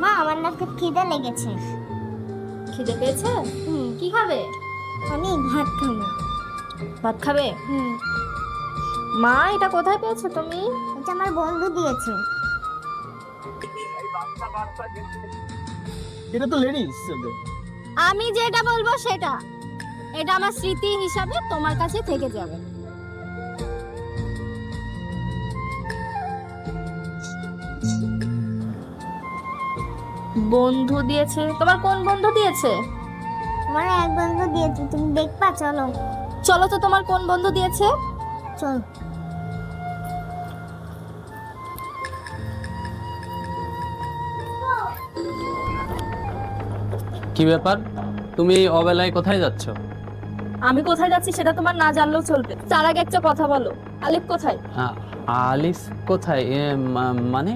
মা আমার না খুব খিদে লেগেছে। খিদে পেয়েছে? কি খাবে? আমি ভাত খাবো। ভাত খাবে? মা, এটা কোথায় পেয়েছো তুমি? এটা আমার বন্ধু দিয়েছে। এটা তো লেডিস। আমি যেটা বলবো সেটা। এটা আমার স্মৃতি হিসাবে তোমার কাছে থেকে যাবে। বন্ধু দিয়েছে? তোমার কোন বন্ধু দিয়েছে? আমার এক বন্ধু দিয়েছে, তুমি দেখবা? চলো। চলো তো, তোমার কোন বন্ধু দিয়েছে? চল। কি ব্যাপার, তুমি এই অবেলায় কোথায় যাচ্ছ? আমি কোথায় যাচ্ছি সেটা তোমার না জানলেও চলবে। তার আগে একটা কথা বলো, আলিফ কোথায়? আলিফ কোথায়? মানে